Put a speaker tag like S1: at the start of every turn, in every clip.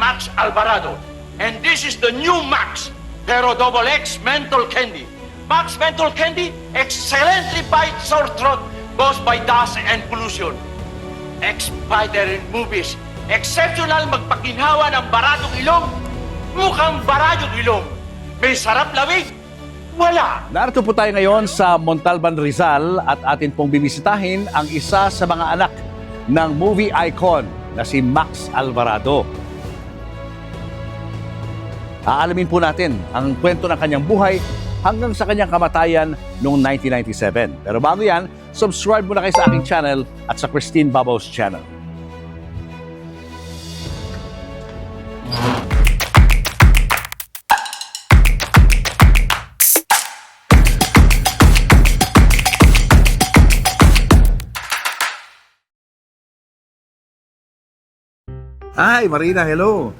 S1: Max Alvarado. And this is the new Max, pero double X Menthol Candy. Max Menthol Candy excellently fights sore throat caused by dust and pollution. Ex-fighter in movies, exceptional magpakinhawa ng baradong ilong. Mukhang baradong ilong. May sarap lamig. Wala.
S2: Narito po tayo ngayon sa Montalban, Rizal at atin pong bibisitahin ang isa sa mga anak ng movie icon na si Max Alvarado. Aalamin po natin ang kwento ng kanyang buhay hanggang sa kanyang kamatayan noong 1997. Pero bago yan, subscribe muna kayo sa aking channel at sa Christine Babaws channel. Hi, Marina. Hello.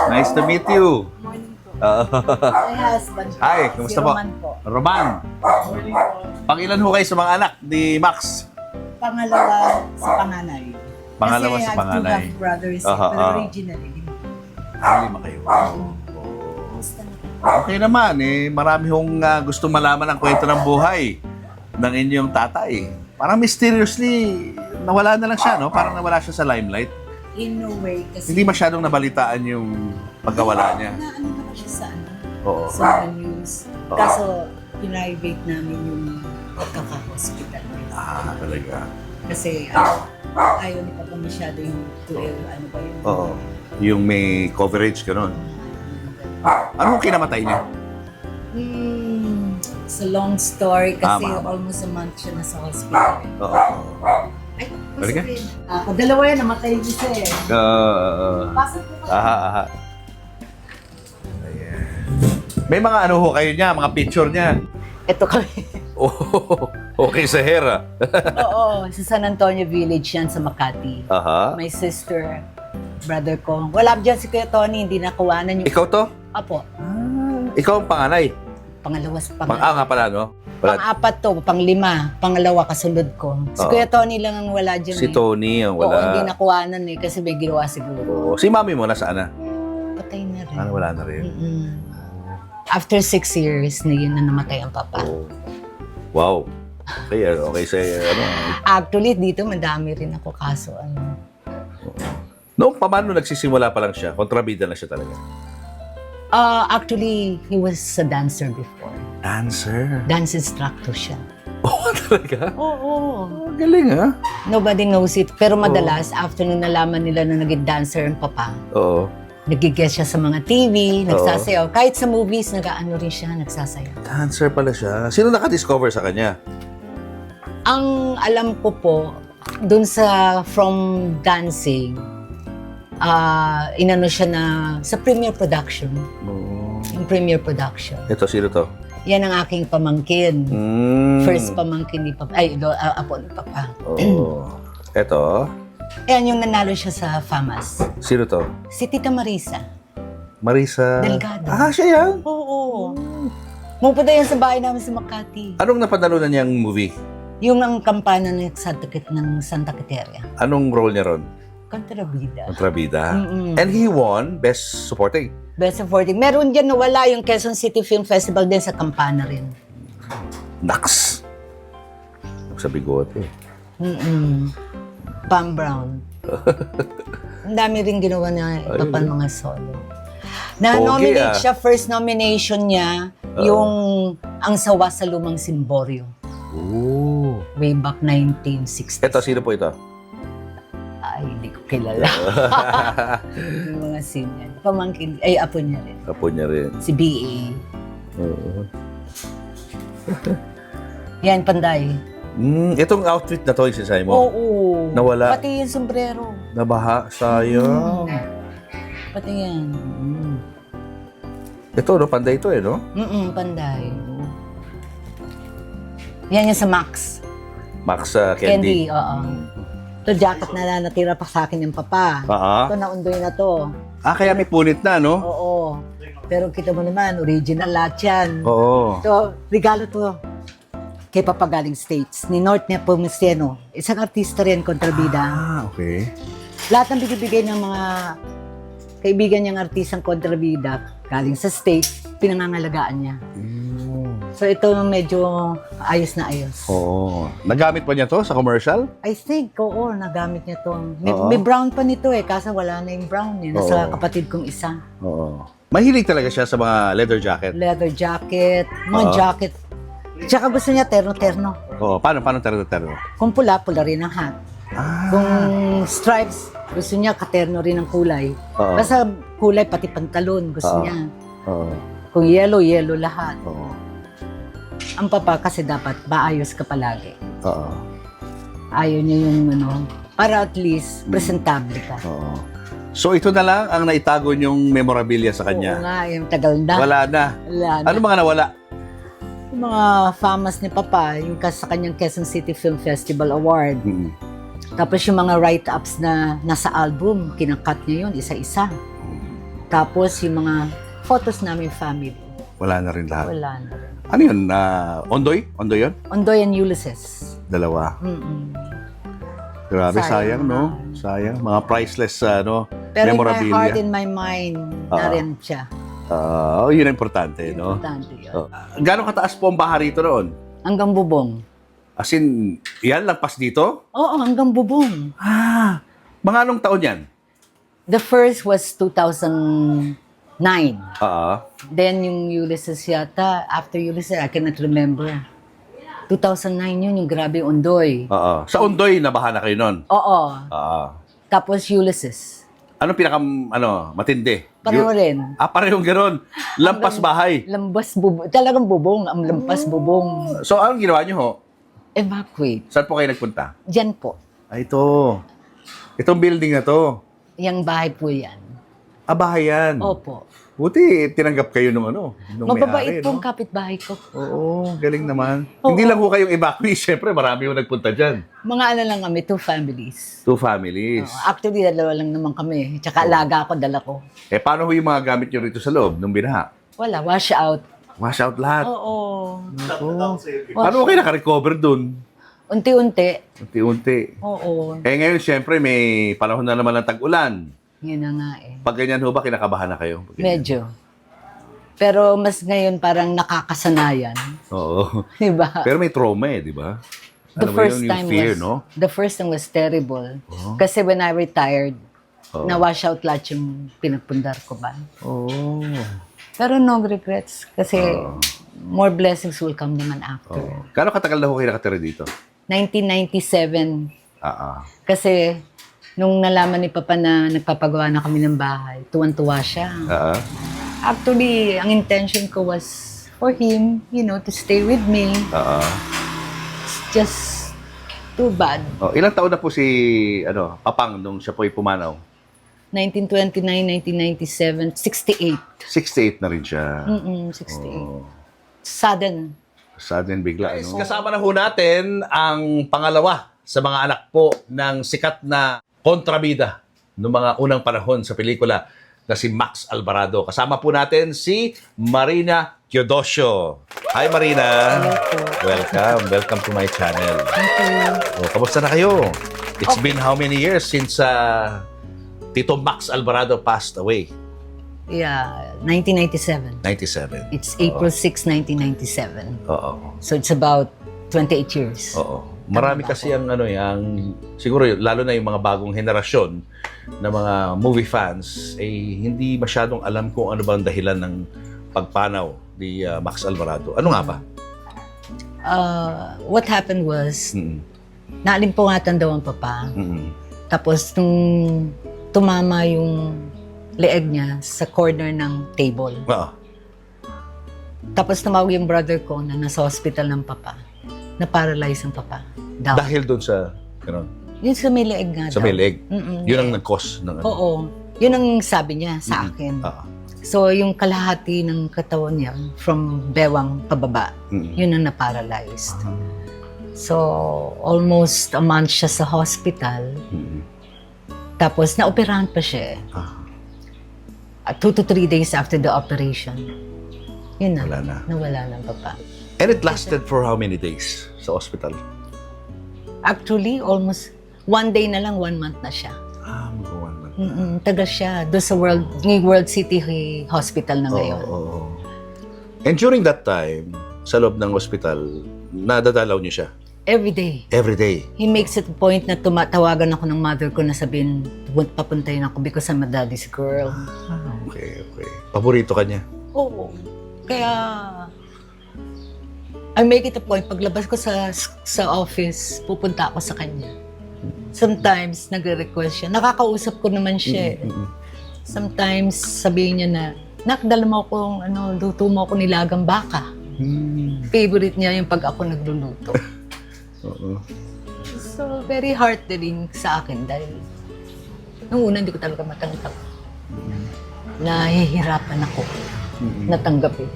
S2: Nice to meet you.
S3: Morning po. My husband po.
S2: Hi, kumusta
S3: si
S2: po?
S3: Roman po.
S2: Roman. Pangilan ho kayo sa mga anak ni Max?
S3: Pangalawa sa panganay.
S2: Pangalawa
S3: Kasi
S2: sa
S3: I have
S2: panganay.
S3: two half-brothers,
S2: Aha,
S3: pero
S2: aha.
S3: originally, lima.
S2: Lima kayo.
S3: Kumusta na po?
S2: Okay naman, marami hong gustong malaman ang kwento ng buhay ng inyong tatay. Parang mysteriously, nawala na lang siya, no? Parang nawala siya sa limelight.
S3: In a way, kasi...
S2: Hindi masyadong nabalitaan yung pagkawala niya.
S3: Ano naman siya sa ano?
S2: Oo.
S3: Sa mga news.
S2: Oo.
S3: Kaso, private namin yung pagkaka-hospital niya.
S2: Ah, talaga.
S3: Kasi ayaw ni Papa masyado yung 12, ano ba yun?
S2: Oo. Yung may coverage, gano'n. Anong kinamatay niya?
S3: It's a long story kasi
S2: Tama.
S3: almost a month siya nasa hospital.
S2: Oo.
S3: Ay,
S2: Talaga?
S3: ako, dalawa yan, namatay yung isa eh. Pasok po kayo.
S2: Aha. Ayan. May mga ano ho kayo niya, mga picture niya.
S3: Ito kami.
S2: Oh, okay sa hair ah.
S3: Oo, sa San Antonio Village yan sa Makati.
S2: Aha.
S3: My sister, brother ko. Wala dyan si Kuya Tony, hindi nakuwanan yung...
S2: Ikaw to?
S3: Apo,
S2: Ikaw ang panganay.
S3: pangalawa sa
S2: Nga pala, no?
S3: Pang-apat to, pang-lima, pangalawa kasunod ko. Si
S2: Oo.
S3: Kuya Tony lang ang wala dyan
S2: Si
S3: eh.
S2: Tony ang
S3: Oo, hindi
S2: wala.
S3: nakuwanan eh, kasi may ginawa siguro.
S2: Oo. Si mami mo, nasaan na?
S3: Patay na rin.
S2: Wala na rin.
S3: Mm-mm. After 6 years na yun na namatay ang papa.
S2: Oo. Wow. Okay sa ano.
S3: Actually, dito madami rin ako kaso ano.
S2: Noong paano nagsisimula pa lang siya, kontrabida na siya talaga.
S3: Actually, he was a dancer before.
S2: Dancer?
S3: Dance instructor siya.
S2: Oo, talaga?
S3: Oo.
S2: Galing ah.
S3: Nobody knows it. Pero madalas, after nung nalaman nila na naging dancer ang papa,
S2: Oo.
S3: nagigest siya sa mga TV, nagsasayaw. Kahit sa movies, nag-ano rin siya, nagsasayaw.
S2: Dancer pala siya. Sino nakadiscover sa kanya?
S3: Ang alam ko po, dun sa From Dancing, inano siya na sa Premier Production.
S2: Oo.
S3: Yung Premier Production.
S2: Ito, sino to?
S3: Yan ang aking pamangkin. First pamangkin ni Papa. Ay, apo ni Papa.
S2: Oo. Ito,
S3: Yan yung nanalo siya sa FAMAS.
S2: sino to?
S3: Si Tita Marisa.
S2: Marisa.
S3: Delgado.
S2: Ah, siya yan.
S3: Oo. Mupunta yan sa bahay namin sa Makati.
S2: Anong napanalunan niyang movie?
S3: Yung ang kampana ng Santa Quiteria.
S2: Anong role niya ron?
S3: Kontrabida.
S2: Kontrabida.
S3: Mm-mm.
S2: And he won Best Supporting.
S3: Best supporting. Meron dyan nawala yung Quezon City Film Festival din sa kampana rin.
S2: Nax! Sa bigote.
S3: Pam Brown. Ang dami rin ginawa na iba pang mga solo. Na-nominate
S2: Okay,
S3: siya, first nomination niya, yung Ang Sawa sa Lumang Simboryo.
S2: Ooh.
S3: Way back 1960.
S2: Ito, sino po ito?
S3: Ay, hindi ko kilala. Yung mga scene yan. Pamangkin, ay, apo niya rin.
S2: Apo niya rin.
S3: Si B.A.
S2: Oo.
S3: Yan, Panday.
S2: Itong outfit na to, yung sinasabi mo?
S3: Oo.
S2: Nawala?
S3: Pati yung sombrero.
S2: Nabaha? Sayang.
S3: Pati yan.
S2: Ito, no? Panday ito, no?
S3: Panday. Yan yung sa Max.
S2: Max
S3: Candy,
S2: Candy.
S3: oo. Ito, jacket na natira pa sa akin ng papa.
S2: Ah.
S3: Ito, naundoy na to.
S2: Kaya may punit na, no?
S3: Oo. Pero kita mo naman, original lahat yan.
S2: Oo.
S3: Ito, regalo to kay Papa galing States, ni North Nepomuceno. Isang artista rin, kontrabida.
S2: Okay.
S3: Lahat ng bigay ng mga kaibigan niyang artistang kontrabida, galing sa States, pinangangalagaan niya. So ito medyo ayos na ayos.
S2: Oo. Nagamit pa niya to sa commercial?
S3: I think, oo, nagamit niya to. May,
S2: Oo.
S3: may brown pa nito eh, kaso wala na yung brown eh. Nasa
S2: Oo.
S3: kapatid kong isa.
S2: Oo. Mahilig talaga siya sa mga leather jacket.
S3: Leather jacket, mga
S2: Oo.
S3: jacket. Tsaka gusto niya terno-terno.
S2: Oo. Paano terno?
S3: Kung pula, pula rin ang hat. Kung stripes, gusto niya katerno rin ang kulay.
S2: Oo.
S3: Basta kulay, pati pantalon, gusto
S2: Oo.
S3: niya.
S2: Oo.
S3: Kung yellow, yellow lahat.
S2: Oo.
S3: Ang papa kasi dapat maayos ka palagi.
S2: Oo.
S3: Ayaw niya yung para at least presentable ka.
S2: Oo. So ito na lang ang naitago niyong memorabilia sa
S3: Oo
S2: kanya.
S3: nga, yung tagal na.
S2: Wala na.
S3: Wala na.
S2: Ano mga nawala?
S3: Yung mga famas ni Papa, yung sa kanyang Quezon City Film Festival Award.
S2: Mm.
S3: Tapos yung mga write-ups na nasa album, kinakat niya yun, isa-isa. Tapos yung mga photos namin family,
S2: Wala na rin lahat.
S3: wala na rin.
S2: Ano yun? Ondoy? Ondoy yun?
S3: Ondoy and Ulysses.
S2: Dalawa.
S3: Mm-mm.
S2: Grabe,
S3: Sayang
S2: sayang, no? Sayang. Mga priceless,
S3: Pero in my
S2: memorabilia.
S3: heart and my mind,
S2: Ah.
S3: narin siya.
S2: Yun ang importante, no?
S3: Importante yun.
S2: Oh. Gano'ng kataas po ang baha rito noon?
S3: Hanggang bubong.
S2: As in, yan, lampas dito?
S3: Oo, hanggang bubong.
S2: Mga anong taon yan?
S3: The first was 2009. Then yung Ulysses yata, after Ulysses, I cannot remember. 2009 yun, yung grabe Ondoy.
S2: Sa Ondoy, nabaha na kayo noon?
S3: Oo.
S2: Oo.
S3: Tapos Ulysses.
S2: Anong matindi?
S3: Pareho rin.
S2: Parehong gano'n. Lampas bahay.
S3: Lambas bubong. Talagang bubong. Ang lampas bubong.
S2: So, anong ginawa niyo ho?
S3: Evacuate.
S2: Saan po kayo nagpunta?
S3: Diyan po.
S2: Ito. Itong building na to.
S3: Yang bahay po yan.
S2: Bahay yan.
S3: Opo.
S2: Buti, tinanggap kayo nung
S3: Mababait
S2: may-ari,
S3: pong
S2: no?
S3: kapitbahay ko.
S2: Oo, galing naman.
S3: Oo.
S2: Hindi lang ho kayong evacuee. Siyempre, marami ho nagpunta dyan.
S3: Mga lang kami, 2 families.
S2: 2 families.
S3: Actually, 2 lang naman kami. Tsaka alaga ako, dala ko.
S2: Paano ho yung mga gamit nyo rito sa loob nung binaha?
S3: Wala, wash out.
S2: Wash out lahat.
S3: Oo.
S2: Paano ho kayo nakarecover dun?
S3: Unti-unti.
S2: Unti-unti.
S3: Oo.
S2: Ngayon, siyempre, may panahon na naman ng tag-ulan.
S3: Yun na nga eh.
S2: Pag ganyan ho ba, kinakabahan na kayo? Pag ganyan?
S3: Medyo. Pero mas ngayon parang nakakasanayan.
S2: Oo.
S3: Diba?
S2: Pero may trauma di ba?
S3: The
S2: Alam mo
S3: first
S2: yun, yung
S3: time
S2: fear,
S3: was,
S2: no?
S3: the first time was terrible. Kasi when I retired,
S2: Oo.
S3: na-wash out lahat yung pinagpundar ko ba.
S2: Oo.
S3: Pero no regrets. Kasi more blessings will come naman after.
S2: Gano'ng katagal na ho kayo nakatira dito?
S3: 1997.
S2: Kasi,
S3: Kasi nung nalaman ni Papa na nagpapagawa na kami ng bahay, tuwan-tuwa siya. Actually, ang intention ko was for him, to stay with me. It's just too bad.
S2: Ilang taon na po si Papang nung siya po'y pumanaw?
S3: 1929, 1997, 68.
S2: 68 na rin siya.
S3: 68. Sudden.
S2: Sudden bigla, Kasama na ho natin ang pangalawa sa mga anak po ng sikat na kontrabida noong mga unang panahon sa pelikula na si Max Alvarado. Kasama po natin si Marina Teodosio. Hi, Marina.
S3: Hello po.
S2: Welcome to my channel.
S3: Thank you.
S2: Kamusta na kayo? It's been how many years since Tito Max Alvarado passed away?
S3: Yeah, 1997.
S2: 97.
S3: It's April 6, 1997.
S2: Oo.
S3: So it's about 28 years.
S2: Oo. Marami kasi ang siguro lalo na yung mga bagong henerasyon na mga movie fans hindi masyadong alam kung ano bang dahilan ng pagpanaw ni Max Alvarado. Ano nga ba?
S3: What happened was, naalimpungatan daw ang Papa. Tapos nung tumama yung leeg niya sa corner ng table. Tapos tumawag yung brother ko na nasa hospital ng Papa. Na-paralyze ang Papa. Down.
S2: Dahil doon sa
S3: Yun sa may leeg nga
S2: sa
S3: daw.
S2: may leg.
S3: Mm-mm.
S2: Yun ang nag-cause ng
S3: Oo. Yun ang sabi niya sa akin. So, yung kalahati ng katawan niya, from bewang pababa, yun ang na-paralyzed. So, almost a month siya sa hospital. Tapos, na-operahan pa siya. 2 to 3 days after the operation, yun na.
S2: Wala na.
S3: Nawala na ang Papa.
S2: And it lasted for how many days sa hospital?
S3: Actually, almost 1 day na lang, 1 month na siya.
S2: Mag-1 month
S3: Taga siya. Doon sa World City Hospital na ngayon.
S2: Oo. And during that time, sa loob ng hospital, nadadalaw niyo siya?
S3: Every day.
S2: Every day?
S3: He makes it a point na tumatawagan ako ng mother ko na sabihin, papuntayin ako because I'm a daddy's girl.
S2: Okay. Paborito ka niya?
S3: Oo. Kaya, I make it a point, paglabas ko sa office, pupunta ako sa kanya. Sometimes, nagre-request siya. Nakakausap ko naman siya. Sometimes, sabihin niya na, Nak, dala mo akong, luto mo ako nilagang baka. Favorite niya yung pag ako nagluluto. So, very heartening sa akin dahil nung una hindi ko talaga matanggap. Nahihirapan ako natanggapin.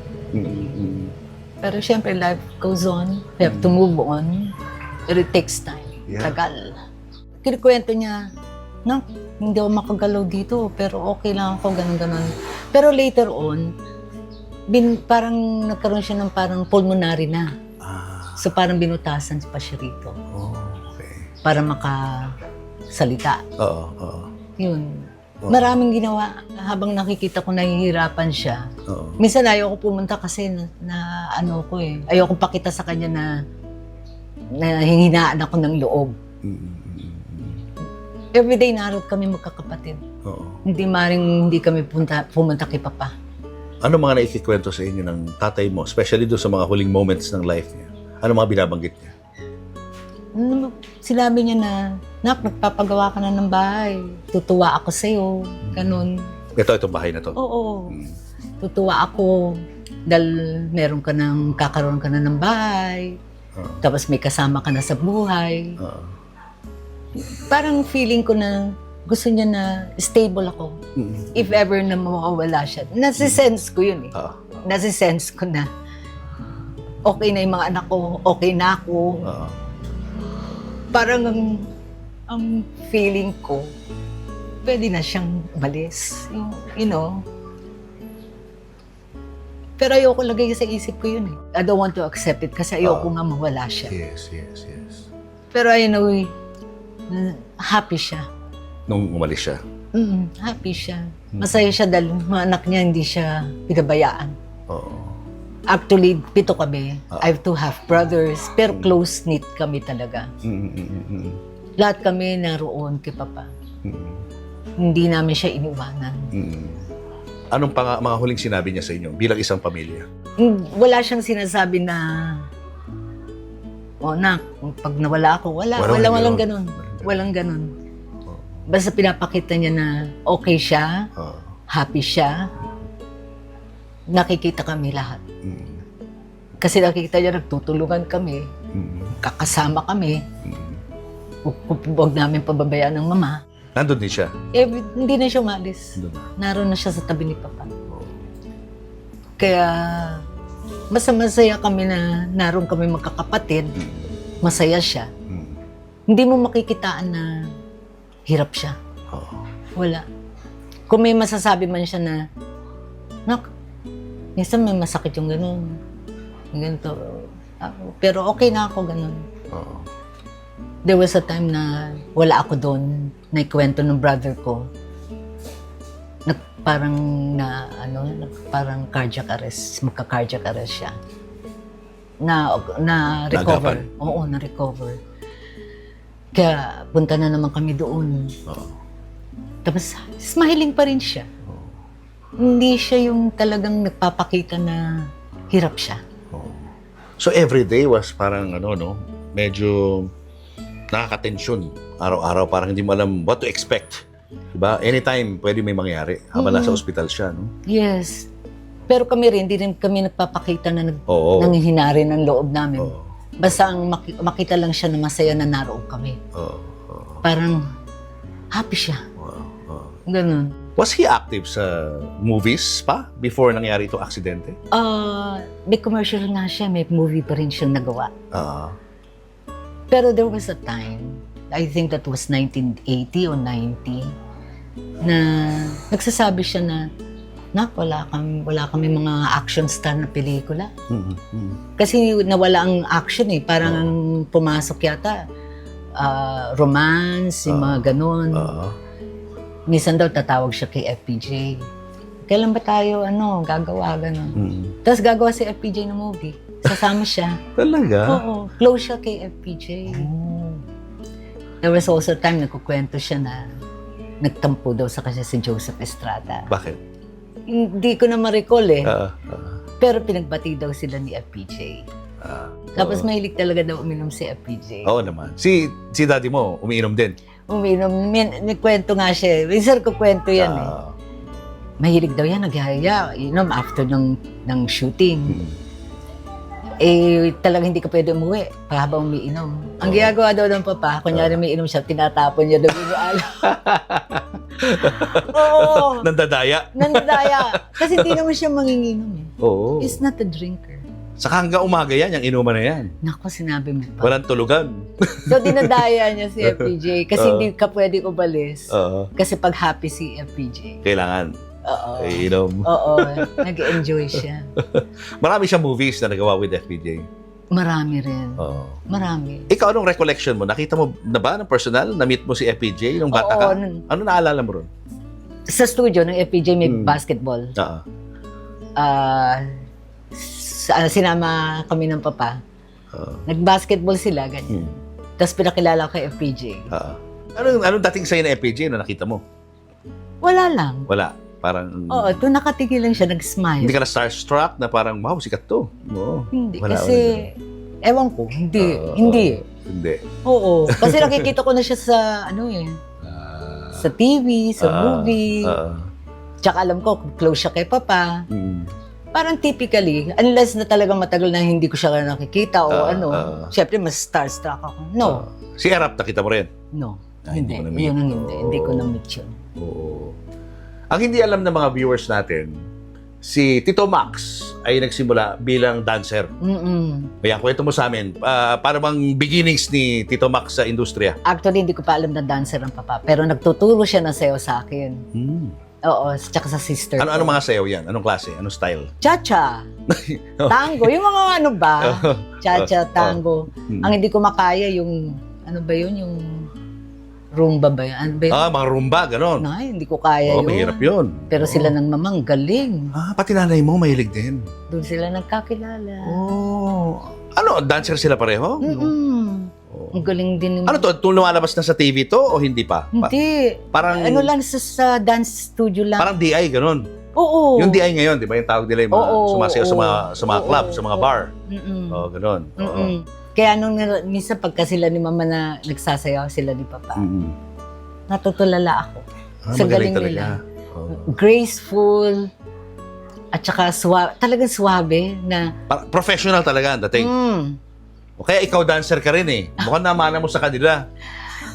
S3: Pero syempre, life goes on. We have to move on. But it takes time.
S2: Yeah.
S3: Tagal. Kinikwento niya, Nak, hindi ako makagalaw dito, pero okay lang ako, ganun-ganun. Pero later on, parang nagkaroon siya ng parang pulmonary na. So parang binutasan pa siya rito.
S2: Okay.
S3: Para makasalita.
S2: Oo.
S3: Yun. Maraming ginawa. Habang nakikita ko nahihirapan siya. Minsan ayoko pumunta kasi ayoko pakita sa kanya na hinihinaan ako ng loob. Everyday naroon kami magkakapatid. Hindi maring hindi kami pumunta kay Papa.
S2: Ano mga naikikwento sa inyo ng tatay mo, especially doon sa mga huling moments ng life niya? Ano mga binabanggit niya?
S3: Sinabi niya na, Nak, nagpapagawa ka na ng bahay. Tutuwa ako sa'yo. Ganun.
S2: Itong bahay na to?
S3: Oo. Tutuwa ako dahil kakaroon ka na ng bahay. Tapos may kasama ka na sa buhay. Parang feeling ko na gusto niya na stable ako. If ever na mawawala siya. Nasisense ko yun eh. Nasisense ko na okay na yung mga anak ko, okay na ako. Parang ang feeling ko, pwede na siyang umalis. Pero ayoko lagay sa isip ko yun eh. I don't want to accept it kasi ayoko nga mawala siya.
S2: Yes.
S3: Pero I know, happy siya.
S2: Nung umalis siya?
S3: Happy siya. Masaya siya dahil mga anak niya hindi siya pinabayaan. Actually, 7 kami. I have 2 half-brothers, pero close-knit kami talaga. Lahat kami naroon kay Papa. Hindi namin siya iniwanan.
S2: Anong mga huling sinabi niya sa inyo bilang isang pamilya?
S3: Wala siyang sinasabi na, Nak, pag nawala ako, walang ganun. Walang ganun. Basta pinapakita niya na okay siya, happy siya, nakikita kami lahat. Kasi nakikita niya, nagtutulungan kami, kakasama kami, huwag namin pababayaan ng mama.
S2: Nandun din siya?
S3: Hindi na siya umalis. Naroon na siya sa tabi ni Papa. Kaya, masaya kami na naroon kami magkakapatid, masaya siya. Hindi mo makikitaan na hirap siya. Wala. Kung may masasabi man siya na, Nak, minsan may masakit yung ganun. Ganito. Pero okay na ako, ganun. There was a time na wala ako doon, naikwento ng brother ko. Parang cardiac arrest, magka-cardiac arrest siya. Na-recover. Oo, na-recover. Kaya punta na naman kami doon. Tapos smiling pa rin siya. Hindi siya yung talagang nagpapakita na hirap siya.
S2: So every day was parang medyo nakaka-tension. Araw-araw parang hindi mo alam what to expect. Diba? Anytime pwede may mangyari habang nasa ospital siya, no?
S3: Yes. Pero kami rin, hindi rin kami nagpapakita na nanghihinari ng loob namin. Basta ang makita lang siya na masaya na naroon kami. Parang happy siya. Ganun.
S2: Was he active sa movies pa before nangyari itong aksidente?
S3: May commercial nga siya, may movie pa rin siyang nagawa. Pero there was a time, I think that was 1980 or 90, na nagsasabi siya na, Nak, wala kami mga action star na pelikula. Kasi nawala ang action eh. Parang pumasok yata, romance, yung mga ganun. minsan daw tatawag siya kay FPJ. Kailan ba tayo, gagawa, gano'n. Tapos gagawa si FPJ ng movie. Sasama siya.
S2: Talaga?
S3: Oo, close siya kay FPJ. There was also time nagkukwento siya na nagtampo daw sa kasi si Joseph Estrada.
S2: Bakit?
S3: Hindi ko na ma-recall eh.
S2: Ah,
S3: Pero pinagbati daw sila ni FPJ. Tapos mahilig talaga daw uminom si FPJ.
S2: Oo naman. Si daddy mo, umiinom din.
S3: Uminom, nagkwento nga siya. Minsan ko kwento yan eh. Mahilig daw yan, naghihaya, after ng shooting. Talagang hindi ka pwede umuwi habang umiinom. Ang ginagawa daw ng papa, kunyari umiinom siya, tinatapon niya daw yung alam. Oo.
S2: Nandadaya.
S3: Kasi hindi naman siya manginginom eh.
S2: Oo.
S3: He's not a drinker.
S2: Saka hanggang umaga yan, yung inuman na yan.
S3: Naku, sinabi mo pa.
S2: Walang tulugan.
S3: So, dinadaya niya si FPJ kasi hindi ka pwede umalis. Kasi pag happy si FPJ.
S2: Kailangan.
S3: Oo.
S2: Inom.
S3: Oo. Nag-enjoy siya.
S2: Marami siyang movies na nagawa with FPJ.
S3: Marami rin.
S2: Oo.
S3: Marami.
S2: Ikaw, anong recollection mo? Nakita mo na ba ng personal? Na-meet mo si FPJ nung bata ka? Ano naalala mo ron?
S3: Sa studio ng FPJ may basketball.
S2: Oo.
S3: Sinama kami ng papa. Nag-basketball sila, ganyan. Tapos pinakilala ko kay FPJ.
S2: Anong dating sa'yo na FPJ na nakita mo?
S3: Wala lang.
S2: Wala. Parang...
S3: Oo, ito nakatigil lang siya, nag-smile.
S2: Hindi ka na starstruck na parang, wow, sikat to. Oo.
S3: Hindi,
S2: Wala,
S3: kasi... Ewan ko, hindi.
S2: Hindi.
S3: Oo. Kasi nakikita ko na siya sa, sa TV, sa movie. Tsaka alam ko, close siya kay papa. Parang typically, unless na talagang matagal na hindi ko siya nakikita o syempre mas starstruck ako. No.
S2: Si Erap, nakita mo rin?
S3: No.
S2: Hindi mo na-meet.
S3: Yun ang hindi. Hindi ko na-meet yun.
S2: Oo. Ang hindi alam ng mga viewers natin, si Tito Max ay nagsimula bilang dancer. Kaya kwento mo sa amin, para bang beginnings ni Tito Max sa industriya?
S3: Actually, hindi ko pa alam na dancer ang papa. Pero nagtuturo siya ng sayo sa akin. Oo, tsaka sa sister ko.
S2: Ano mga sayaw yan? Anong klase? Anong style?
S3: Cha-cha. Tango. Yung mga cha-cha, tango. Ang hindi ko makaya yung, yung rumba ba yun? Ano ba yun?
S2: Mga rumba, gano'n.
S3: Hindi ko kaya yun.
S2: Mahirap yun.
S3: Pero sila nang mamang galing.
S2: Pati nanay mo, mahilig din.
S3: Doon sila nagkakilala.
S2: Ano, dancer sila pareho?
S3: Ang galing din.
S2: Ano to? Lumalabas na sa TV to o hindi pa?
S3: Hindi.
S2: Parang...
S3: lang sa dance studio lang.
S2: Parang DI, gano'n.
S3: Oo.
S2: Yung DI ngayon, di ba yung tawag nila yung mga sumasayaw sa mga club, sa mga bar. Gano'n. Kaya
S3: minsan pagka sila ni mama na nagsasayaw sila ni papa, natutulala ako. Sa galing nila. Graceful, at saka talagang suwabe na...
S2: Professional talaga ang dating. Kaya ikaw dancer ka rin eh. Mukhang namana mo sa kanila.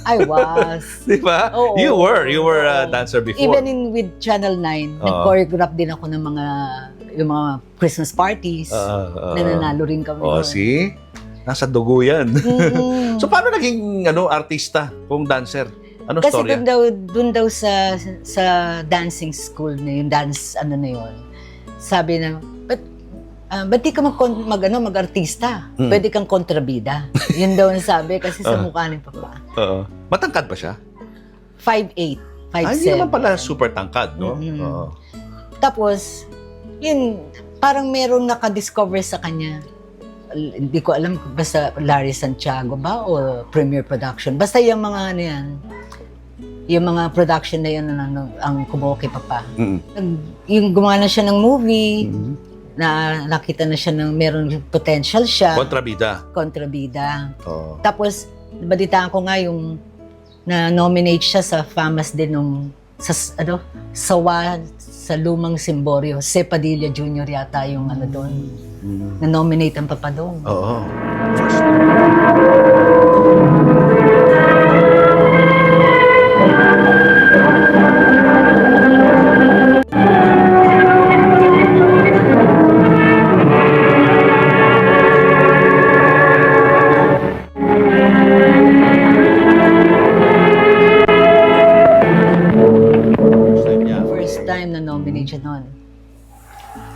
S3: I was.
S2: Di ba? You were a dancer before.
S3: Even with Channel 9, nag-choreograph din ako ng yung mga Christmas parties. Nananalo rin kami.
S2: See? Nasa dugo yan. So, paano naging artista kung dancer? Ano
S3: kasi
S2: storya?
S3: Kasi doon daw sa dancing school na yung dance, yun. Sabi na, ba't di ka mag-artista? Pwede kang kontrabida. Yun daw ang sabi kasi sa mukha ni papa.
S2: Matangkad ba siya?
S3: 5'8", 5'7".
S2: Hindi naman pala super tangkad, no?
S3: Tapos, yun, parang merong nakadiscover sa kanya. Hindi ko alam kung basta Larry Santiago ba o Premier Production. Basta yung mga yung mga production na yun ang kumuha kay papa. Yung gumawa na siya ng movie, na nakita na siya ng meron potential siya. Kontrabida. Tapos, balitaan ko nga yung na-nominate siya sa FAMAS din nung Sawa sa Lumang Simboryo. Se Padilla Jr. yata yung doon. Na-nominate ang papa doon.
S2: Oo.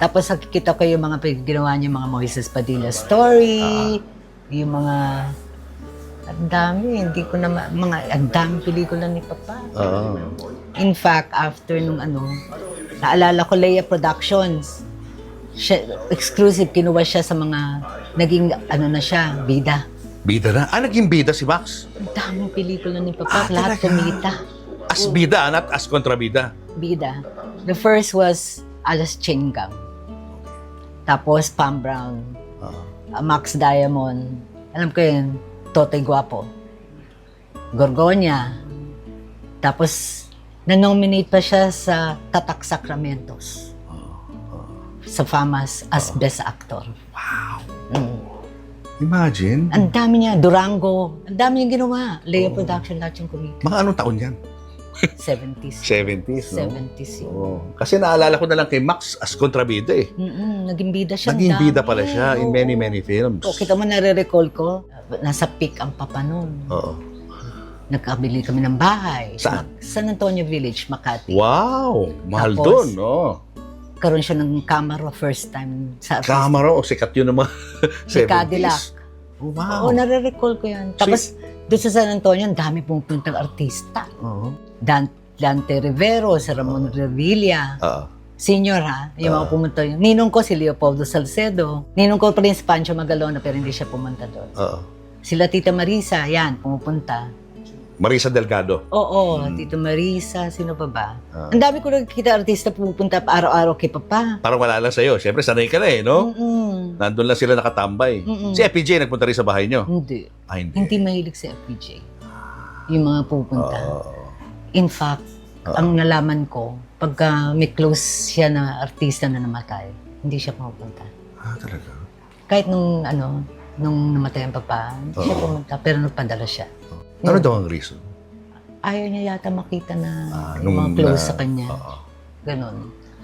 S3: Tapos nakikita ko yung mga ginawa niya, mga Moises Padilla story, yung mga Ang dami, hindi ko na ang dami pelikula ni Papa.
S2: Oo.
S3: In fact, after nung naalala ko Leia Productions, exclusive, kinuha siya sa mga, naging na siya, bida.
S2: Bida na? Naging bida si Max?
S3: Ang daming pelikula ni Papa, lahat
S2: talaga?
S3: kumita.
S2: As bida, not as kontrabida.
S3: Bida. The first was Alas Chengang. Tapos Pam Brown. Max Diamond. Alam ko yun, Totoy Guapo. Gorgonya. Tapos, na-nominate pa siya sa Tatak Sacramentos. Sa FAMAS as Best Actor.
S2: Wow.
S3: Mm.
S2: Imagine.
S3: Ang dami niya. Durango. Ang dami niya ginawa. Leia Production, lahat yung kumita.
S2: Mga anong taon yan?
S3: 70s.
S2: 70s, no?
S3: 70s yun.
S2: Oo. Kasi naalala ko na lang kay Max as kontrabida eh.
S3: Naging bida siya.
S2: Naging
S3: ang
S2: bida
S3: dami.
S2: pala siya in many,
S3: Oo.
S2: many films.
S3: O, kita mo, nare-recall ko, nasa peak ang Papa noon.
S2: Oo.
S3: Nagkabili kami ng bahay.
S2: Saan?
S3: San Antonio Village, Makati.
S2: Wow! Mahal
S3: Tapos,
S2: doon, no?
S3: Karoon siya ng camera first time sa
S2: Camera o sikat yun ng mga
S3: Si
S2: 70s.
S3: Cadillac.
S2: Oh, wow.
S3: Oo, nare-recall ko yan. Tapos, doon sa San Antonio, ang dami pumupuntang artista.
S2: Oo.
S3: Dante Rivero, si Ramon Revilla.
S2: Oo.
S3: Senior ha, yung mga pumunta yun. Ninong ko si Leopoldo Salcedo. Ninong ko pa rin si Pancho Magalona pero hindi siya pumunta doon.
S2: Oo.
S3: Sila Tita Marisa, yan, pumupunta.
S2: Marisa Delgado.
S3: Oo, Tita Marisa, sino pa ba? Ang dami ko nakikita artista pumupunta araw-araw kay Papa.
S2: Parang wala lang sa'yo. Siyempre, sanay ka na eh, no? Nandun lang sila nakatambay. Si FPJ nagpunta rin sa bahay nyo?
S3: Hindi.
S2: Hindi.
S3: Hindi mahilig si FPJ. Yung mga pupunta.
S2: Oo.
S3: In fact, ang nalaman ko, pagka may close siya na artista na namatay, hindi siya pumupunta.
S2: Talaga?
S3: Kahit nung namatay ang Papa, hindi siya pumunta, pero nagpadala siya.
S2: Ano daw ang reason?
S3: Ayaw niya yata makita na yung
S2: nung
S3: mga close sa kanya.
S2: Oo.
S3: Ganon.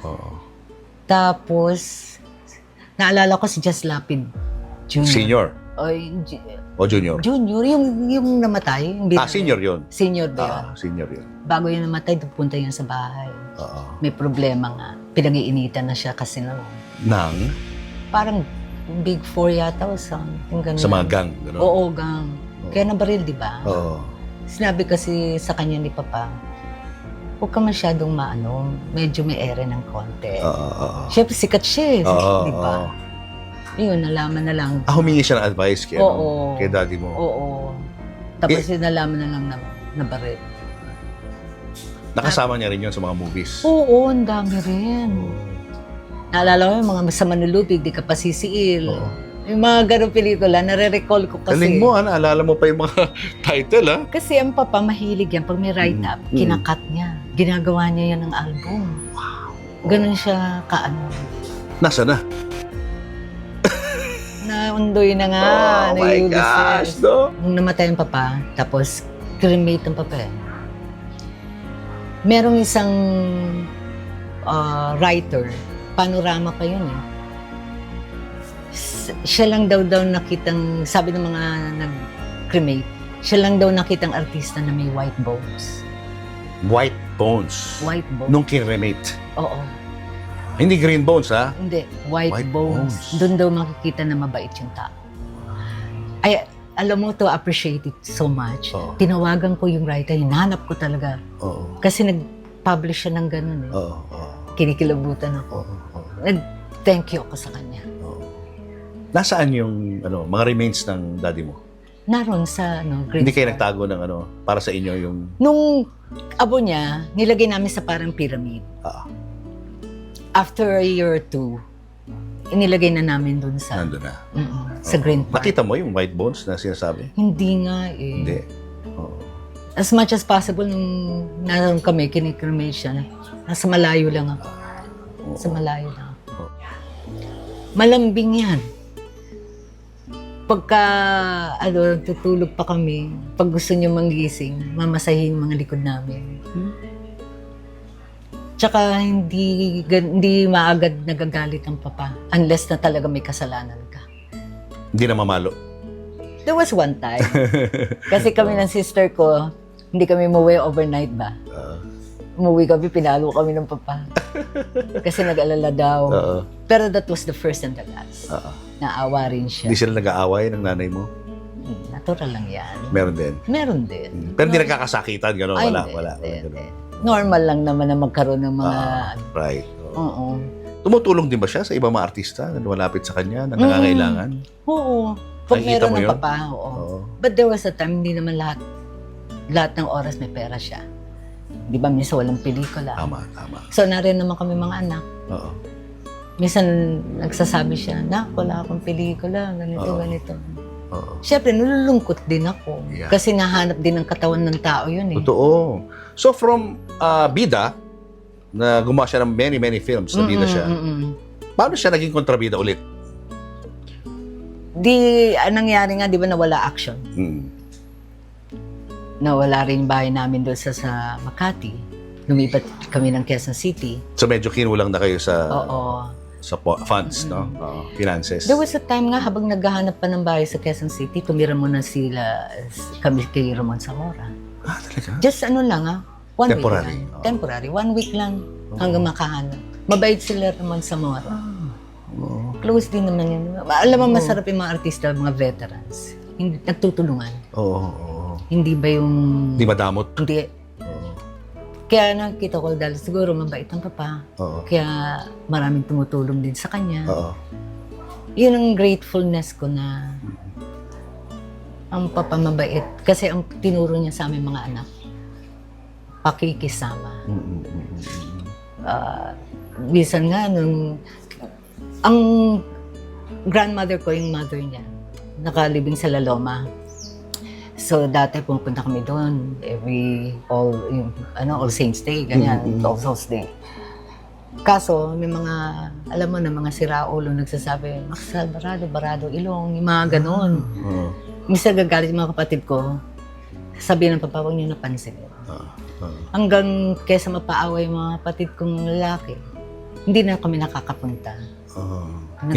S2: Oo.
S3: Tapos, naalala ko si Just Lapid Jr.
S2: Senior o junior?
S3: Junior, yung namatay. Yung
S2: Senior yun.
S3: Senior ba yun?
S2: Senior yun.
S3: Bago yung namatay, pupunta yan sa bahay.
S2: Oo.
S3: May problema nga. Pinag-iinitan na siya kasi
S2: Nang?
S3: parang Big Four yata o something ganun.
S2: Sa mga gang. Gano'n?
S3: Oo, gang. Kaya nabaril, di ba?
S2: Oo.
S3: Sinabi kasi sa kanya ni Papa, huwag ka masyadong medyo may ere ng konti.
S2: Oo.
S3: Siyempre, sikat siya eh.
S2: Oo.
S3: Di ba? Yun, nalaman na lang.
S2: Humingi siya ng advice kay,
S3: Oo.
S2: kay daddy mo.
S3: Oo. Tapos nalaman na lang na nabaril.
S2: Nakasama niya rin yun sa mga movies.
S3: Oo, ang dami rin. Naalala ko yung mga sa Manulupig, di ka pa sisiil.
S2: Oo.
S3: Yung mga ganong pelikula, nare-recall ko kasi.
S2: Galing mo, naalala mo pa yung mga title,
S3: Kasi ang Papa, mahilig yan. Pag may write-up, kinakat niya. Ginagawa niya yan ng album.
S2: Wow.
S3: Ganun siya
S2: Nasa na?
S3: Naundoy na nga.
S2: Oh my gosh, no?
S3: Nung namatay ang Papa, tapos cremate ang Papa eh. Merong isang writer, panorama pa yun eh. Siya lang daw nakitang, sabi ng mga nag-cremate, siya lang daw nakitang artista na may white bones.
S2: White bones.
S3: White bones.
S2: Nung kinremate.
S3: Oo.
S2: Hindi green bones, ha?
S3: Hindi, white
S2: White
S3: bones.
S2: bones.
S3: Doon daw makikita na mabait yung tao. Ay, alam mo to, appreciate it so much.
S2: Oo.
S3: Tinawagan ko yung writer, hinanap ko talaga.
S2: Oo.
S3: Kasi nag-publish siya ng ganun eh.
S2: Oo.
S3: Kinikilabutan ako. Nag-thank you ako sa kanya.
S2: Nasaan yung mga remains ng daddy mo?
S3: Naroon sa Green
S2: Hindi kayo
S3: Star.
S2: nagtago ng para sa inyo yung...
S3: Nung abo niya, nilagay namin sa parang pyramid. After a year or two, inilagay na namin dun sa
S2: Nandun na.
S3: sa Green Park.
S2: Nakita mo yung white bones na sinasabi?
S3: Hindi nga eh.
S2: Hindi. Oo.
S3: As much as possible, nung naroon kami, kinikremate siya. Nasa malayo lang ako. Sa malayo lang ako. Malambing yan. Pagka, tutulog pa kami, pag gusto niyo manggising, mamasahin yung mga likod namin. Tsaka hindi maagad nagagalit ang Papa unless na talaga may kasalanan ka.
S2: Hindi na mamalo.
S3: There was one time. Kasi kami ng sister ko, hindi kami umuwi overnight ba? Umuwi kami, pinalo kami ng Papa. Kasi nag-alala daw. Pero that was the first and the last. Naawa rin siya.
S2: Hindi sila nag-aaway ng nanay mo?
S3: Natural lang yan.
S2: Meron din.
S3: Meron din.
S2: Pero hindi nagkakasakitan, gano'n?
S3: Ay,
S2: Wala,
S3: hindi,
S2: wala.
S3: hindi,
S2: Ganun.
S3: hindi. Normal lang naman na magkaroon ng mga...
S2: Right.
S3: Oo.
S2: Tumutulong din ba siya sa ibang mga artista na lumalapit sa kanya, na nangangailangan?
S3: Oo. Pag
S2: Nakikita
S3: meron
S2: mo
S3: ng
S2: yun?
S3: papa, oo.
S2: Oo.
S3: But there was a time, hindi naman lahat ng oras may pera siya. Di ba, minsan walang pelikula.
S2: Tama.
S3: So, narin naman kami mga anak.
S2: Oo.
S3: Minsan, nagsasabi siya, wala akong pelikula, ganito,
S2: Oo.
S3: ganito.
S2: Oo.
S3: Siyempre, nalulungkot din ako.
S2: Yeah.
S3: Kasi nahanap din ng katawan ng tao yun eh.
S2: Totoo. So from bida, na gumawa siya ng many films, na bida siya, paano siya naging kontrabida ulit?
S3: Anong nangyari nga, di ba, nawala action. Nawala rin yung bahay namin doon sa Makati. Lumipat kami ng Quezon City.
S2: So medyo kinulang na kayo sa
S3: Oo.
S2: funds, no? Finances.
S3: There was a time nga, habang naghahanap pa ng bahay sa Quezon City, tumira muna kami kay Ramon Zamora.
S2: Talaga?
S3: Just lang one
S2: Temporary.
S3: week lang. Temporary. 1 week lang hanggang makahanap. Mabait sila Ramon Zamora. Close din naman yun. Alam mo, masarap yung mga artista, mga veterans. Hindi, nagtutulungan.
S2: Oo.
S3: Hindi ba yung...
S2: Hindi madamot.
S3: Hindi.
S2: Oo.
S3: Kaya nakita ko dahil siguro mabait ang papa.
S2: Oo.
S3: Kaya maraming tumutulong din sa kanya.
S2: Oo.
S3: Yun ang gratefulness ko na ang papa mabait. Kasi ang tinuro niya sa aming mga anak, pakikisama. Bisan nga, ang grandmother ko, yung mother niya, nakalibing sa La Loma. So, dati pumunta kami doon All Saints Day, ganyan, All Souls Day. Kaso, may mga, alam mo na, mga siraulo nagsasabi, Max Alvarado, Ilong, yung mga ganon. Minsan gagalit yung mga kapatid ko, sabihin ng papa, huwag niyo napansin. Hanggang kesa mapaaway yung mga kapatid kong lalaki, hindi na kami nakakapunta.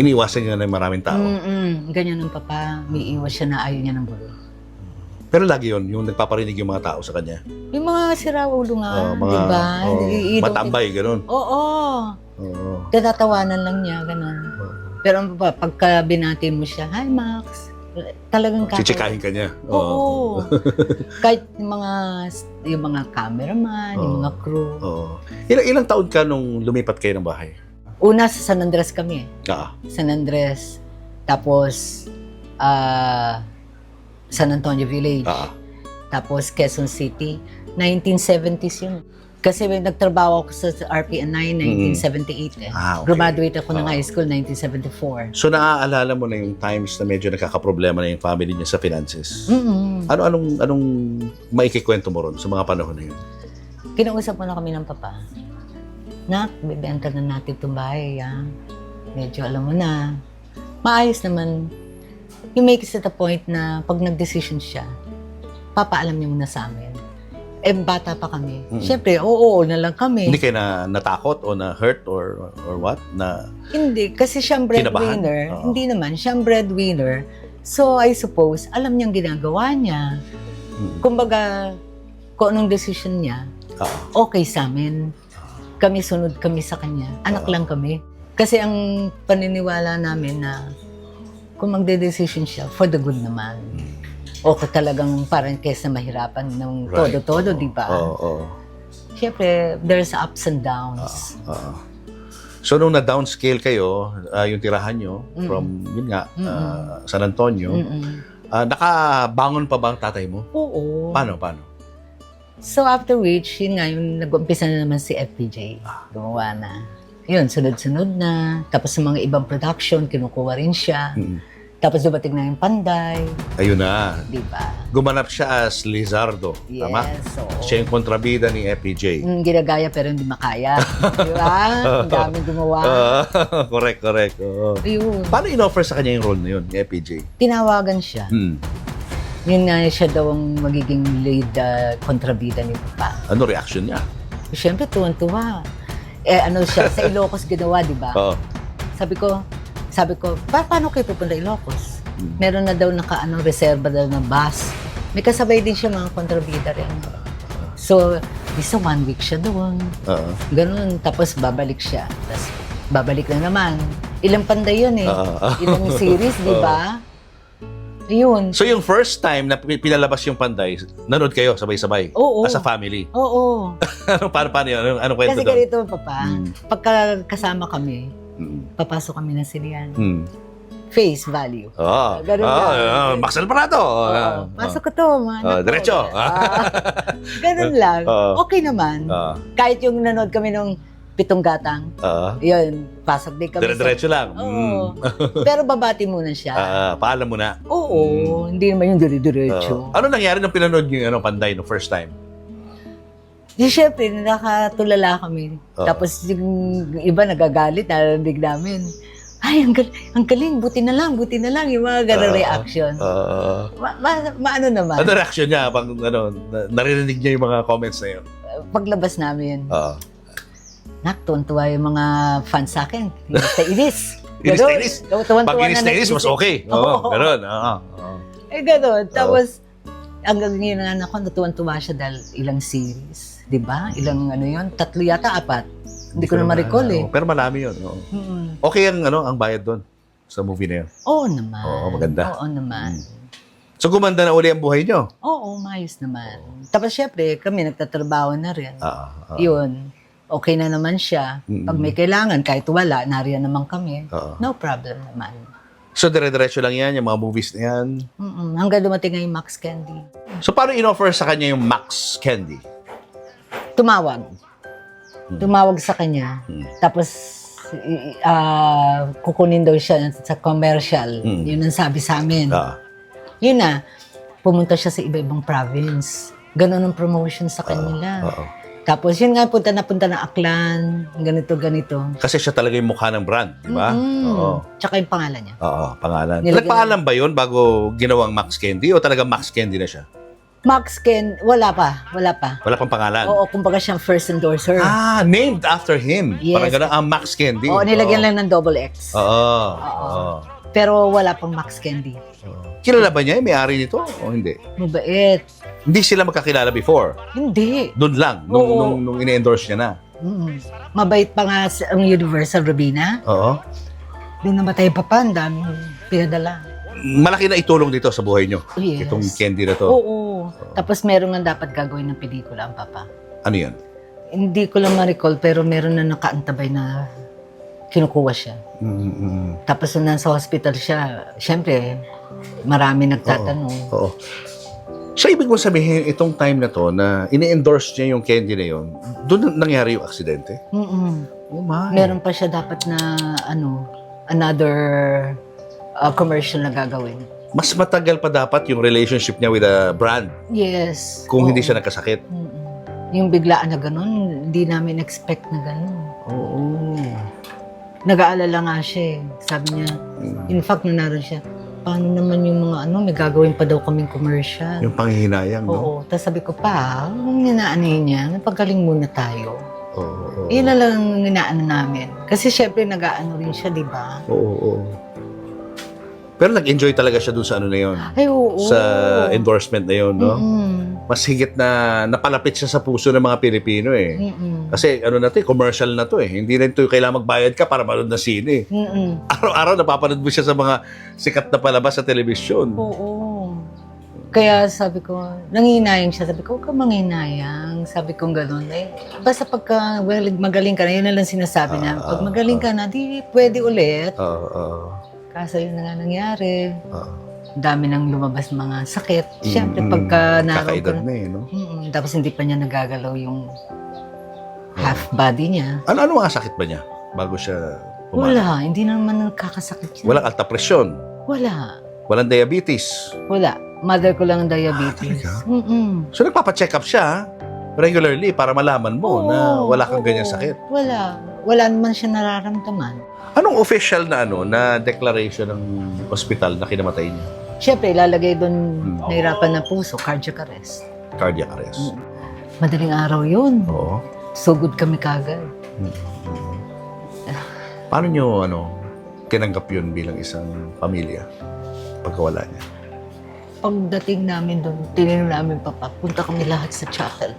S2: Iniwasan niya na yung maraming tao.
S3: Ganyan ng papa, may iwas siya na ayaw niya ng gulo.
S2: Pero lagi yun, yung nagpaparinig yung mga tao sa kanya.
S3: Yung mga siraulo nga, di ba?
S2: Matambay, gano'n.
S3: Oo. Tatatawanan lang niya, gano'n. Pero ang papa, pagka binati mo siya, hi Max, talagang
S2: Chichikahin ka niya.
S3: Oo. Kahit yung mga cameraman, yung mga crew.
S2: Ilang taon ka nung lumipat kayo ng bahay?
S3: Una sa San Andres kami.
S2: San
S3: Andres. Tapos, San Antonio Village. Tapos, Quezon City. 1970s yun. Kasi nagtrabaho ako sa RPN9, 1978 eh.
S2: Okay.
S3: Graduate ako ng high school, 1974.
S2: So, naaalala mo na yung times na medyo nakakaproblema na yung family niya sa finances? Anong maikikwento mo ron sa mga panahon na yun?
S3: Kinausap mo na kami ng papa. Nak, bibenta na natin itong bahay, ha? Medyo alam mo na. Maayos naman. You make it to the point na pag nag-decision siya, papaalam niya muna sa amin. Bata pa kami. Siyempre, oo na lang kami.
S2: Hindi kayo natakot o na-hurt or what?
S3: Hindi, kasi siyang breadwinner. Hindi naman, siyang breadwinner. So, I suppose, alam niyang ginagawa niya. Kumbaga, kung anong decision niya, okay sa amin. Kami, sunod kami sa kanya. Anak lang kami. Kasi ang paniniwala namin na kung magde-decision siya, for the good naman. O talagang parang kesa mahirapan ng todo-todo, di ba? Siyempre, there's ups and downs.
S2: So, nung na-downscale kayo, yung tirahan nyo, from, yun nga, San Antonio, nakabangon pa ba ang tatay mo?
S3: Oo.
S2: Paano?
S3: So, after which, yun nga, yung nag-umpisa na naman si FPJ. Gumawa na. Yun, sunod-sunod na. Tapos sa mga ibang production, kinukuha rin siya. Tapos dumating na yung Panday.
S2: Ayun na.
S3: Di ba?
S2: Gumanap siya as Lizardo.
S3: Yes,
S2: Tama?
S3: oo.
S2: Siya yung kontrabida ni FPJ.
S3: Ginagaya pero hindi makaya. Di ba? Ang daming gumawa.
S2: Correct. Oo.
S3: Ayun.
S2: Paano in-offer sa kanya yung role na yun, ni FPJ?
S3: Tinawagan siya. Yun nga siya daw ang magiging lead kontrabida ni Papa.
S2: Ano reaction niya?
S3: Siyempre, tuwan-tuwa. Ano siya, sa Ilocos ginawa, di ba?
S2: Oo.
S3: Sabi ko, paano kayo pupunta Ilocos? Meron na daw reserva daw na bus. May kasabay din siya mga kontrabida rin. So, isa 1 week siya doon. Ganun, tapos babalik siya. Tapos babalik na naman. Ilang panday yun eh. Ilang series, di ba? Yun.
S2: So yung first time na pinalabas yung Panday, nanood kayo sabay-sabay?
S3: Oo.
S2: As a family?
S3: Oo.
S2: paano yun? Anong kwento
S3: Kasi
S2: doon?
S3: ganito, Papa. Pagka kasama kami, papasok kami ng sinihan. Face value. Ganun lang.
S2: Max Alvarado.
S3: Pasok ko to, man.
S2: Diretso.
S3: Ganun lang. Okay naman. Kahit yung nanood kami nung Pitong Gatang, yun, pasok din kami.
S2: Diretso lang.
S3: Oo. Pero babati muna siya.
S2: Paalam mo na.
S3: Oo, hindi naman yung dire-diretso.
S2: Ano nangyari nung pinanood yung Panday no first time?
S3: Di syempre, nakatulala kami. Tapos yung iba nagagalit, narinig namin. Ay, ang galing, buti na lang, yung mga ganun reaction. Maano naman.
S2: Ano reaction niya pag naririnig niya yung mga comments na yun?
S3: Paglabas namin, tuwan-tuwa yung mga fans sa akin. Inis na inis.
S2: Inis. Pag inis na inis, mas okay. Ganun.
S3: Eh, ganun. Tapos, hanggang ngayon na ako, natuwan-tuwa siya dahil ilang series. Diba? Ilang yun? 3 yata, 4. Hindi ko na ma-recall eh.
S2: Pero marami yun. Okay ang bayad doon sa movie na yun?
S3: Oo naman.
S2: Oo, maganda.
S3: Oo naman.
S2: So, gumanda na uli ang buhay nyo?
S3: Oo, maayos naman. Tapos, syempre, kami nagtatrabaho na rin. Yun. Okay na naman siya. Pag may kailangan, kahit wala, nariyan naman kami. No problem naman.
S2: So, dire-diretso lang yan, yung mga movies na yan?
S3: Hanggang dumating nga yung Max Candy.
S2: So, paano in-offer sa kanya yung Max Candy?
S3: Tumawag. Tumawag sa kanya. Tapos, kukunin daw siya sa commercial. Yun ang sabi sa amin. Yun na, pumunta siya sa iba-ibang province. Ganon ang promotion sa kanila. Tapos yun nga, punta ng Aklan, ganito.
S2: Kasi siya talaga yung mukha ng brand, di ba?
S3: Tsaka yung pangalan niya.
S2: Pangalan. Nagpaalam ba yun bago ginawang Max Candy o talaga Max Candy na siya?
S3: Max Ken, wala pa.
S2: Wala pang pangalan?
S3: Oo, kumbaga siyang first endorser.
S2: Named after him.
S3: Yes.
S2: Parang gano'n, Max Candy.
S3: Oo, nilagyan lang ng double X.
S2: Oo.
S3: Pero wala pang Max Candy.
S2: Kilala ba niya yung may-ari nito o hindi?
S3: Mabait.
S2: Hindi sila magkakilala before?
S3: Hindi.
S2: Doon lang, nung ine-endorse niya na?
S3: Mabait pa nga ang Universal Robina.
S2: Oo.
S3: Doon namatay pa ang daming pinadala.
S2: Malaki na itulong dito sa buhay niyo.
S3: Yes.
S2: Itong candy na to.
S3: Oo. Tapos meron nga dapat gagawin ng pelikula ang Papa.
S2: Ano yan?
S3: Hindi ko lang ma-recall pero meron na nakaantabay na kinukuha siya. Tapos nung nasa hospital siya, syempre, marami nagtatanong.
S2: Oo. So, ibig mo sabihin, itong time na to na ini-endorse niya yung candy na yun, doon nangyari yung aksidente? Oh my.
S3: Meron pa siya dapat na, another commercial na gagawin.
S2: Mas matagal pa dapat yung relationship niya with a brand
S3: Yes.
S2: kung hindi siya nagkasakit.
S3: Yung biglaan na ganun, hindi namin expect na ganun.
S2: Oo.
S3: Nag-aalala nga siya eh. Sabi niya, in fact, nung naroon siya, paano naman yung mga may gagawin pa daw kaming commercial.
S2: Yung panghihinayang, no?
S3: Oo. Tapos sabi ko, kung ninaanoy niya, napagaling muna tayo.
S2: Oo.
S3: Yun na lang ang inaano namin. Kasi syempre, nag-aano rin siya, di ba?
S2: Oo. Pero nag-enjoy talaga siya dun sa ano na yun.
S3: Ay, oo.
S2: Sa endorsement na yun, no? Mas higit na napalapit siya sa puso ng mga Pilipino eh. Kasi ano na to commercial na to eh. Hindi na ito kailangan magbayad ka para manood na sine. Araw-araw napapanood mo siya sa mga sikat na palabas sa telebisyon.
S3: Oo. Kaya sabi ko, nanginayang siya. Sabi ko, huwag ka manginayang. Sabi ko gano'n. Basta pagka magaling ka na, yun na lang sinasabi na. Pag magaling ka na, di pwede ulit. Kaso yun na nga nangyari. Ang dami nang lumabas mga sakit. Siyempre, pagka naroon
S2: kakaedad na eh, no?
S3: Tapos hindi pa niya nagagalaw yung half body niya.
S2: Ano mga sakit ba niya bago siya pumalag?
S3: Wala. Hindi naman nagkakasakit siya.
S2: Walang alta presyon?
S3: Wala.
S2: Walang diabetes?
S3: Wala. Mother ko lang ang diabetes.
S2: So nagpapacheck up siya regularly para malaman mo na wala kang ganyan sakit?
S3: Wala. Wala naman siya nararamdaman.
S2: Anong official na na declaration ng ospital na kinamatay niya?
S3: Siyempre, ilalagay doon nahirapan na puso, cardiac arrest.
S2: Cardiac arrest.
S3: Madaling araw yun.
S2: Oo.
S3: Sugod kami kagad.
S2: Paano niyo tinanggap yun bilang isang pamilya pagkawala niya?
S3: Pagdating namin doon, tinanong namin punta kami lahat sa chapel.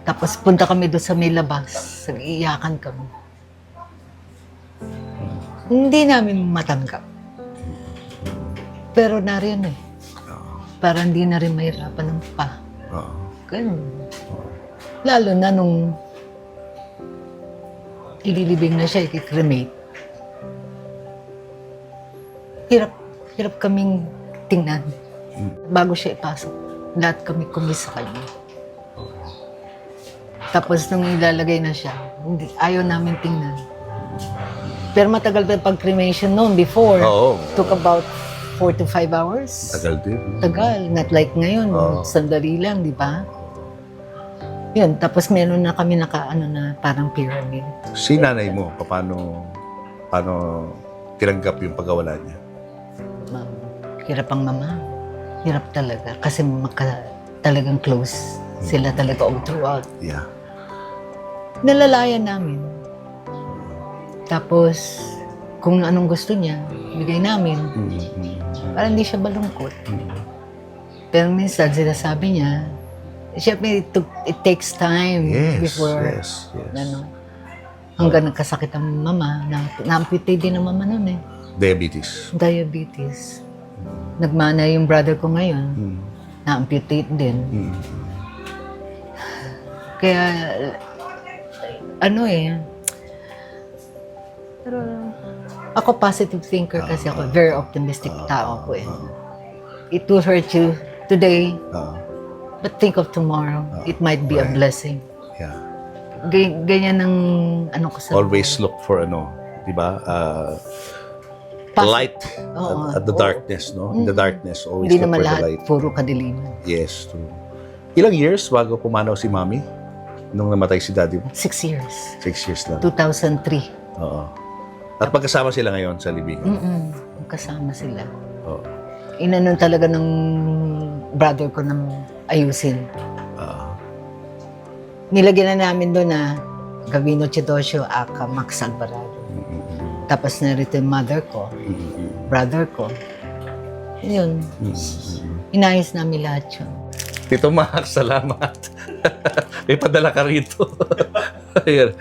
S3: Tapos punta kami doon sa may labas, nag-iiyakan kami. Hindi namin matanggap. pero na rin eh. Para hindi na rin mahirapan ng pa. Ganun. Lalo na nung ililibing na siya, i-cremate. Hirap kaming tingnan. Bago siya ipasok, lahat kami kumis sa kanya. Tapos nung ilalagay na siya, ayaw namin tingnan. Pero matagal pa pag-cremation noon before. Took about 4 to 5 hours.
S2: Tagal din.
S3: Tagal. Not like ngayon. Sandali lang, di ba? Yun. Tapos meron na kami na parang pyramid.
S2: Si nanay mo, paano tinanggap yung pagkawala niya?
S3: Hirap ang mama. Hirap talaga. Kasi talagang close. Sila talaga all throughout.
S2: Yeah.
S3: Nalalayan namin. Tapos, kung anong gusto niya, bigay namin. Para hindi siya balungkot. Pero minsan, sinasabi niya, siyempre, it takes time before, hanggang nagkasakit ang mama, na-amputate din ang mama noon eh. Diabetes. Nagmana yung brother ko ngayon, na-amputate din. Kaya, pero ako positive thinker kasi ako, very optimistic tao ko eh. It will hurt you today, but think of tomorrow. It might be a blessing.
S2: Yeah.
S3: Ganyan ang ko sa...
S2: Always look for di ba? Light at the darkness, no? In the darkness, always
S3: Hindi
S2: look
S3: naman
S2: for the
S3: lahat,
S2: light.
S3: puro kadiliman.
S2: Yes, true. Ilang years bago pumanaw si Mami? Nung namatay si Daddy mo?
S3: 6 years.
S2: 6 years lang.
S3: 2003.
S2: Oo. At magkasama sila ngayon sa libingan?
S3: Magkasama sila.
S2: Oo.
S3: Inanon talaga ng brother ko ng ayusin. Nilagyan na namin doon na Gavino Chidosio, Aka, Max Alvarado. Tapos narito yung mother ko, brother ko. Yun. Inayos namin lahat yun.
S2: Tito Max, salamat. May padala ka rito. Ayan.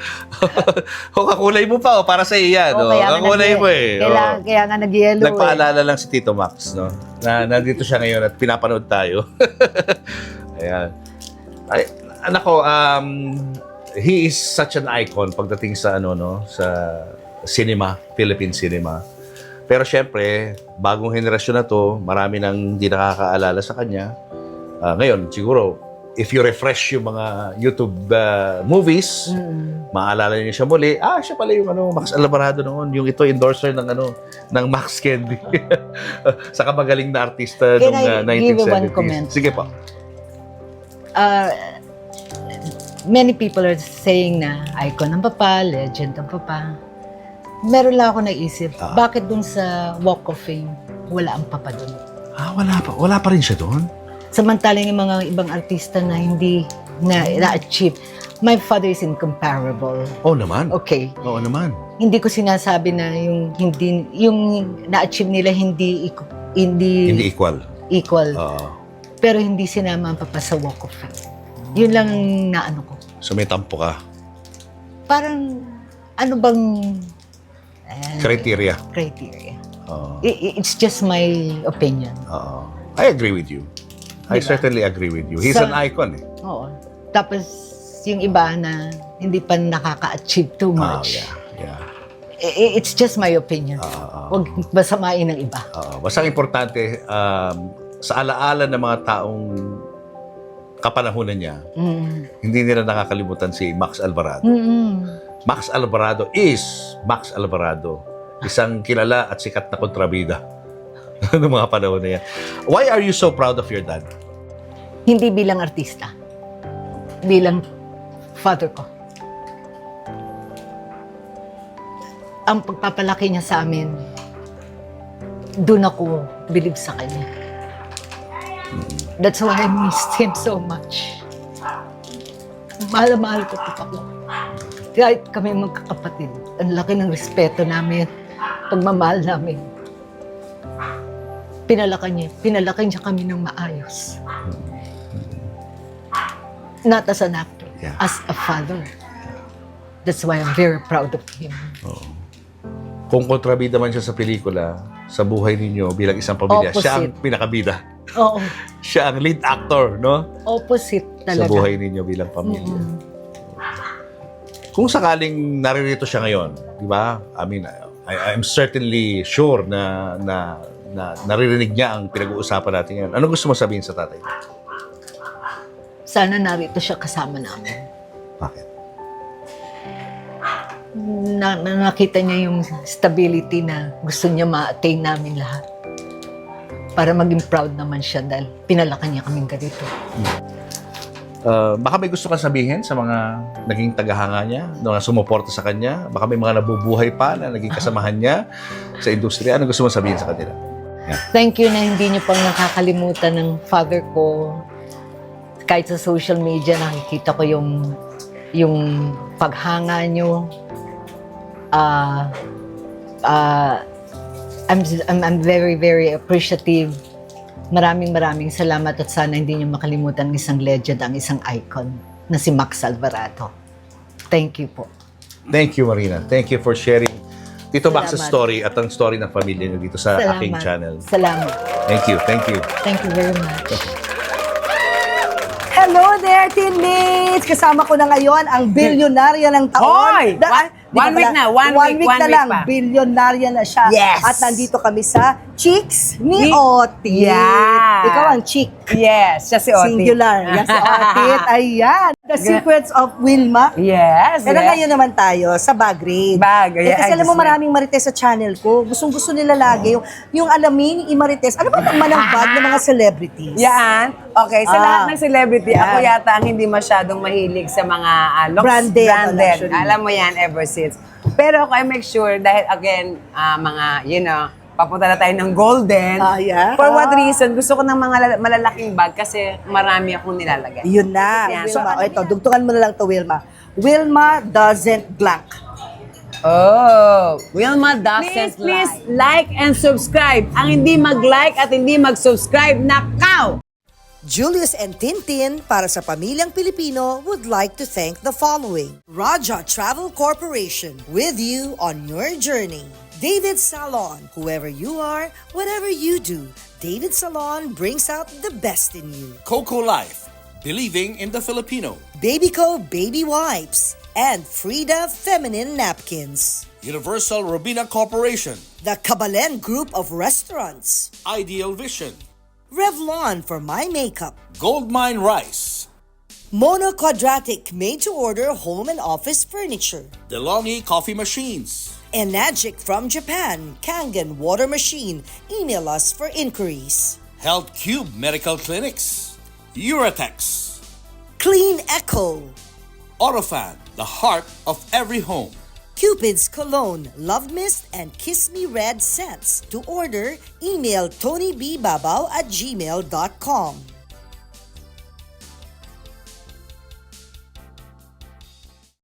S2: Kakulay mo pa, para sa iyo yan. Kakulay mo eh.
S3: Kaya nga nag-yellow
S2: Nagpaalala lang si Tito Max, no? Na nandito siya ngayon at pinapanood tayo. Ayan. Ay, anak ko, he is such an icon pagdating sa sa cinema, Philippine cinema. Pero syempre, bagong henerasyon na to, marami nang hindi nakakaalala sa kanya. Ngayon, siguro, if you refresh yung mga YouTube movies, maalala niyo siya muli, siya pala yung Max Alvarado noon, yung ito endorser ng ng Max Candy. Sa kamagaling na artista noong 1970s.
S3: Can I give you one comment?
S2: Sige pa.
S3: Many people are saying na icon ng papa, legend ng papa. Meron lang ako naisip, bakit dun sa Walk of Fame, wala ang papa dun?
S2: Wala pa. Wala pa rin siya doon?
S3: Samantalang yung mga ibang artista na hindi na-achieve. My father is incomparable.
S2: Oo naman.
S3: Okay.
S2: Oo naman.
S3: Hindi ko sinasabi na yung na-achieve nila hindi
S2: equal.
S3: Pero hindi sinama ang papa sa Walk of Fame. Yun lang ang ko.
S2: So may tampo ka?
S3: Parang ano bang
S2: criteria?
S3: It's just my opinion.
S2: I agree with you. I certainly agree with you. He's an icon eh.
S3: Oo. Tapos yung iba na hindi pa nakaka-achieve too much.
S2: Yeah.
S3: It's just my opinion. Huwag masamain ng iba.
S2: Basta importante, sa alaala ng mga taong kapanahunan niya, hindi nila nakakalimutan si Max Alvarado. Max Alvarado is Max Alvarado. Isang kilala at sikat na kontrabida ng mga panahon na yan. Why are you so proud of your dad?
S3: Hindi bilang artista. Bilang father ko. Ang pagpapalaki niya sa amin, doon ako believe sa kanya. That's why I missed him so much. Mahal na mahal ko ko. Kahit kami magkakapatid, ang laki ng respeto namin, pagmamahal namin. Pinalaki niya kami ng maayos. Not as an actor, as a father. That's why I'm very proud of him.
S2: kung kontrabida man siya sa pelikula, sa buhay ninyo bilang isang pamilya, siya ang
S3: Opposite.
S2: pinakabida.
S3: Oo.
S2: Siya ang lead actor, no?
S3: Opposite talaga.
S2: Sa buhay ninyo bilang pamilya. Kung sakaling naririto siya ngayon, di ba? I mean, I'm certainly sure na naririnig niya ang pinag-uusapan natin ngayon. Ano gusto mo sabihin sa tatay?
S3: Sana narito siya kasama namin.
S2: Bakit?
S3: Nakita niya yung stability na gusto niya ma-attain namin lahat. Para maging proud naman siya dahil pinalakan niya kaming ganito.
S2: Baka may gusto kang sabihin sa mga naging tagahanga niya, na sumuporta sa kanya. Baka may mga nabubuhay pa na naging kasamahan niya sa industriya. Ano gusto mo sabihin sa kanila?
S3: Thank you na hindi niyo pang nakakalimutan ng father ko. Kahit sa social media, nakikita ko yung paghanga niyo. I'm very, very appreciative. Maraming salamat at sana hindi niyo makalimutan ng isang legend, ang isang icon na si Max Alvarado. Thank you po.
S2: Thank you, Marina. Thank you for sharing Tito Max's
S3: Salamat.
S2: story at ang story ng pamilya niyo dito sa aking channel.
S3: Salamat.
S2: Thank you. Thank you.
S3: Thank you very much.
S4: Hello there, teammates! Kasama ko na ngayon ang bilyonarya ng taon.
S5: Hoy!
S4: Di ba
S5: One week na, one week
S4: na lang,
S5: pa.
S4: bilyonarya na siya.
S5: Yes!
S4: At nandito kami sa Chicks ni Otit.
S5: Yeah.
S4: Ikaw ang chick.
S5: Yes, siya si Otis.
S4: Singular. Yan si Otit. Ayan. The Secrets of Wilma.
S5: Yes,
S4: Pero
S5: yes.
S4: ngayon naman tayo sa bag raid.
S5: Bag,
S4: Eh,
S5: yeah,
S4: kasi
S5: I
S4: alam mo
S5: just
S4: maraming marites sa channel ko. Gustong-gusto nila lagi yung alamin, yung marites. Ano ba naman ang bag ng mga celebrities?
S5: Yan. Okay, sa
S4: Ah.
S5: lahat ng celebrity,
S4: Yan.
S5: ako yata ang hindi masyadong mahilig sa mga looks.
S4: Branded, actually.
S5: Alam mo yan ever since. Pero ako I make sure, dahil again, mga, papunta na tayo ng golden.
S4: Ah, yeah.
S5: For what reason? Gusto ko ng mga malalaking bag kasi marami akong nilalagay.
S4: Yun na.
S5: Yan.
S4: So, ito, dugtungan mo na lang to, Wilma. Wilma doesn't blank.
S5: Oh, Wilma doesn't please like and subscribe. Ang hindi mag-like at hindi mag-subscribe, nakaw!
S4: Julius and Tintin, para sa pamilyang Pilipino, would like to thank the following. Raja Travel Corporation, with you on your journey. David Salon, whoever you are, whatever you do, David Salon brings out the best in you.
S6: Coco Life, believing in the Filipino.
S4: Babyco Baby Wipes, and Frida Feminine Napkins.
S6: Universal Robina Corporation.
S4: The Kabalen Group of Restaurants.
S6: Ideal Vision.
S4: Revlon for my makeup.
S6: Goldmine Rice.
S4: Mono Quadratic made-to-order home and office furniture.
S6: DeLonghi Coffee Machines.
S4: Enagic from Japan, Kangen water machine. Email us for inquiries.
S6: Health Cube Medical Clinics. Uratex.
S4: Clean Echo.
S6: Orofan, the heart of every home.
S4: Cupid's Cologne, Love Mist, and Kiss Me Red scents. To order, email tonybbabaw@gmail.com.